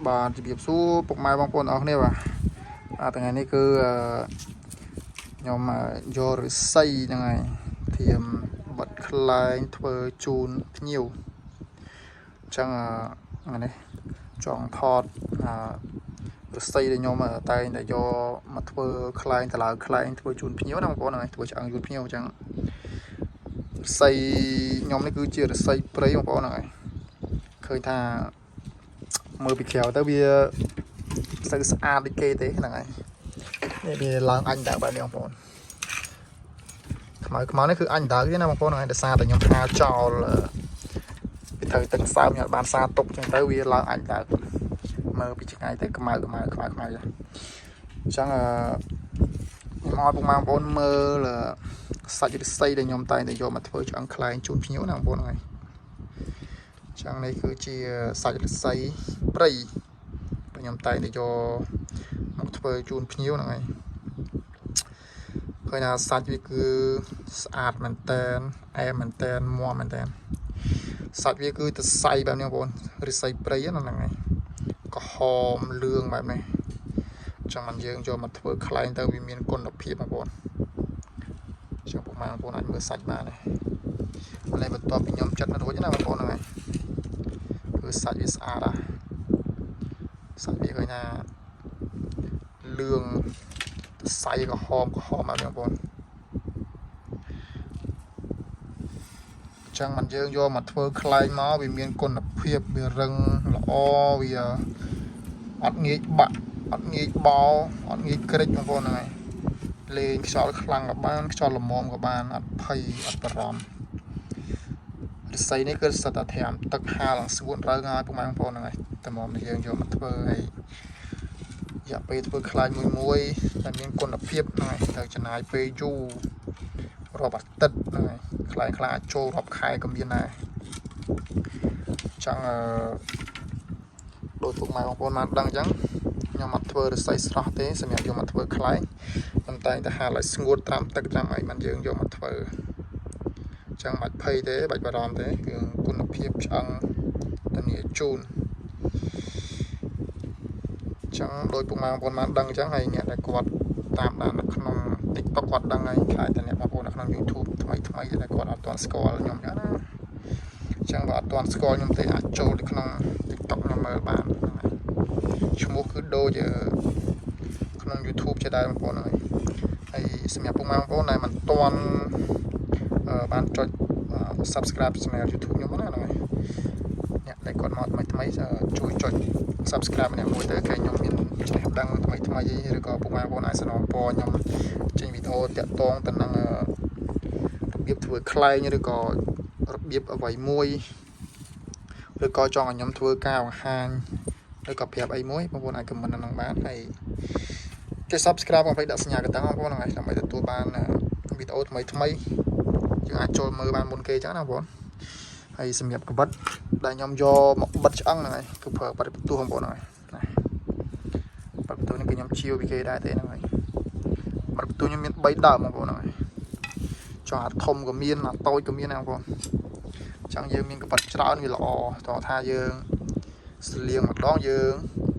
បាទជំរាបសួរពុកម៉ែបងប្អូនអរគ្នាបាទថ្ងៃនេះគឺខ្ញុំយកឫស្សីហ្នឹងហើយធៀមបិទខ្លែងធ្វើជូនភ្ញៀវអញ្ចឹងនេះចង់ថតឫស្សីដែលខ្ញុំតែងតែយកមកធ្វើខ្លែងតឡើខ្លែងធ្វើជូនភ្ញៀវណាបងប្អូនហ្នឹងធ្វើឆ្អឹងជូនភ្ញៀវអញ្ចឹងឫស្សីខ្ញុំនេះគឺជាឫស្សីព្រៃបងប្អូនហ្នឹងហើយឃើញថាមើលពីក្រៅទៅវាស្អាតដូចគេទេហ្នឹងហើយនេះវាឡើងអញដើបែបនេះបងប្អូនខ្មៅនេះគឺអញដើទេណាបងប្អូនហ្នឹងហើយដោយសារតែខ្ញុំហាលចោលវាត្រូវទឹកសើមខ្ញុំបានសាទុកចឹងទៅវាឡើងអញដើមើលពីឆ្ងាយទៅខ្មៅអញ្ចឹងខ្ញុំឲ្យពុកម៉ែបងប្អូនមើលសាច់ឫស្សីដែលខ្ញុំតែងតែយកមកធ្វើឆ្អឹងខ្លែងជូនភ្ញៀវណាបងប្អូនហ្នឹងហើយចឹងនេះគឺជាសាច់ឫស្សីព្រៃខ្ញុំតែងតែយកមកធ្វើជូនភ្ញៀវហ្នឹងហើយឃើញថាសាច់វាគឺស្អាតមែនតែនអែមមែនតែនមាំមែនតែនសាច់វាគឺទៅសៃបែបនេះបងប្អូនឫស្សីព្រៃហ្នឹងហើយក្រហមលឿងបែបនេះចឹងយើងយកមកធ្វើខ្លែងទៅវាមានគុណភាពបងប្អូនចឹងពុកម៉ែបងប្អូនអាចមើលសាច់បានហើយបន្ទាប់ពីខ្ញុំចាត់រួចណាបងប្អូនហ្នឹងហើយគឺសាច់វាស្អាតសាច់វាឃើញថាលឿងសៃក្រហមអត់ទេបងប្អូនចឹងមិនយើងយកមកធ្វើខ្លែងមកវាមានគុណភាពវារឹងល្អវាអត់ងាយបាក់អត់ងាយបោអត់ងាយក្រិចបងប្អូនហ្នឹងហើយលេងខ្យល់ខ្លាំងក៏បានខ្យល់ល្មមក៏បានអត់ភ័យអត់បារម្ភឫស្សីនេះគឺសិតតែត្រាំទឹកហាលស្ងួតរើងាយពុកម៉ែបងប្អូនហ្នឹងហើយតែមកយើងយកមកធ្វើហើយរយៈពេលធ្វើខ្លាញ់មួយតែមានគុណភាពហ្នឹងហើយត្រូវចំណាយពេលយូររាប់អាទិត្យហ្នឹងហើយខ្លាញ់ខ្លះចូលរាប់ខែក៏មានដែរចឹងដោយពុកម៉ែបងប្អូនបានដឹងអញ្ចឹងខ្ញុំអត់ធ្វើឫស្សីស្រស់ទេសម្រាប់យកមកធ្វើខ្លែងប៉ុន្តែតែហាលឲ្យស្ងួតត្រាំទឹកត្រាំអីមិនយើងយកមកធ្វើចឹងបាច់ភ័យទេបាច់បារម្ភទេគឺគុណភាពឆ្អឹងធានាជូនចឹងដោយពុកម៉ែបងប្អូនបានដឹងអញ្ចឹងហើយអ្នកដែលគាត់តាមដាននៅក្នុង TikTok គាត់ដឹងហើយខ្លាចតែអ្នកបងប្អូននៅក្នុង YouTube ថ្មីដែលគាត់អត់ទាន់ស្គាល់ខ្ញុំចឹងណាអញ្ចឹងបើអត់ទាន់ស្គាល់ខ្ញុំទេអាចចូលទៅក្នុង TikTok ខ្ញុំមើលបានឈ្មោះគឺដូចក្នុង YouTube ជាដែរបងប្អូនហើយសម្រាប់ពុកម៉ែបងប្អូនដែលមិនទាន់បានចុច Subscribe Channel YouTube ខ្ញុំណាហ្នឹងហើយអ្នកដែលគាត់មកថ្មីជួយចុច Subscribe ម្នាក់មួយទៅគេខ្ញុំមានចំណេះដឹងថ្មីឬក៏ពុកម៉ែបងប្អូនអាចសនំពរខ្ញុំចេញវីដេអូតាក់ទងទៅនឹងរបៀបធ្វើខ្លែងឬក៏របៀបអ្វីមួយឬក៏ចង់ឲ្យខ្ញុំធ្វើការបង្ហាញឬក៏ប្រាប់អីមួយបងប្អូនអាច comment នៅក្នុងបានហើយគេ Subscribe បងប្អូនដាក់សញ្ញាកណ្ដឹងបងប្អូនហ្នឹងហើយដើម្បីទទួលបានវីដេអូថ្មីយើងអាចចូលមើលបានមុនគេចឹងណាបងប្អូនហើយសម្រាប់កបិតដែលខ្ញុំយកមកបិទឆ្អឹងហ្នឹងហើយគឺប្រើបិទបន្ទោះបងប្អូនហ្នឹងហើយណាបិទបន្ទោះនេះគឺខ្ញុំជាវពីគេដែរទេហ្នឹងហើយបិទបន្ទោះខ្ញុំមាន3ដើមបងប្អូនហ្នឹងហើយចង់អាធំក៏មានអាតូចក៏មានណាបងប្អូនចឹងយើងមានកបិតច្រើនវាល្អតោះថាយើងស្លៀងម្ដងយើង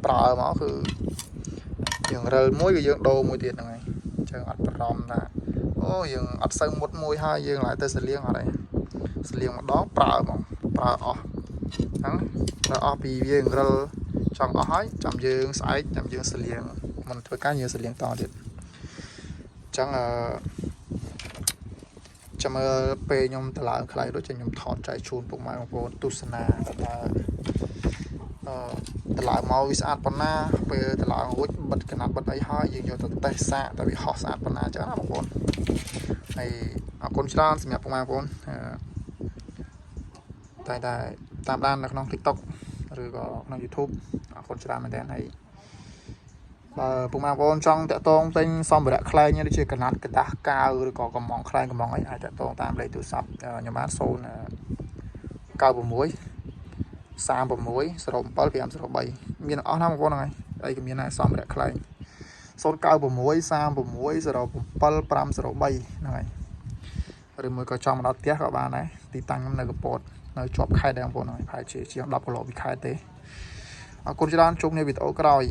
ប្រើមកគឺយើងរើលមួយគឺយើងដូរមួយទៀតហ្នឹងហើយអញ្ចឹងអត់បារម្ភថាអូយើងអត់សូវមុតមួយហើយយើងឡើងទៅស្លៀងអត់ទេស្លៀងម្ដងប្រើហ្មងប្រើអស់ហ្នឹងប្រើអស់ពីវារើលចង់អស់ហើយចាំយើងស្អែកចាំយើងស្លៀងមិនធ្វើការយើងស្លៀងតទៀតអញ្ចឹងចាំមើលពេលខ្ញុំតឡើងខ្លាយដូចខ្ញុំថតចែកជូនពុកម៉ែបងប្អូនទស្សនាតឡើងមកវាស្អាតប៉ុណ្ណាពេលតឡើងរួចបិទកណាត់បិទអីហើយយើងយកទៅតេស្តសាកតែវាហោះស្អាតប៉ុណ្ណាចឹងណាបងប្អូនហើយអរគុណច្រើនសម្រាប់ពុកម៉ែបងប្អូនតែតាមដាននៅក្នុង TikTok ឬក៏ក្នុង YouTube អរគុណច្រើនមែនទែនហើយបើពុកម៉ែបងប្អូនចង់តាក់ទងទិញសម្ភារៈខ្លែងដូចជាកណាត់กระดาษកាវឬក៏កំងខ្លែងកំងអីអាចតាក់ទងតាមលេខទូរស័ព្ទខ្ញុំបាន096 36 07 503មានអស់ណាបងប្អូនហ្នឹងហើយអីក៏មានដែរសម្ភារៈខ្លែង096 36 07 503ហ្នឹងហើយឬមួយក៏ចង់មកដល់ផ្ទះក៏បានដែរទីតាំងខ្ញុំនៅកពតនៅជាប់ខេត្តដែរបងប្អូនហើយប្រហែលជាជាង10គីឡូពីខេត្តទេ អរគុណច្រើនជួបគ្នាវីដេអូក្រោយ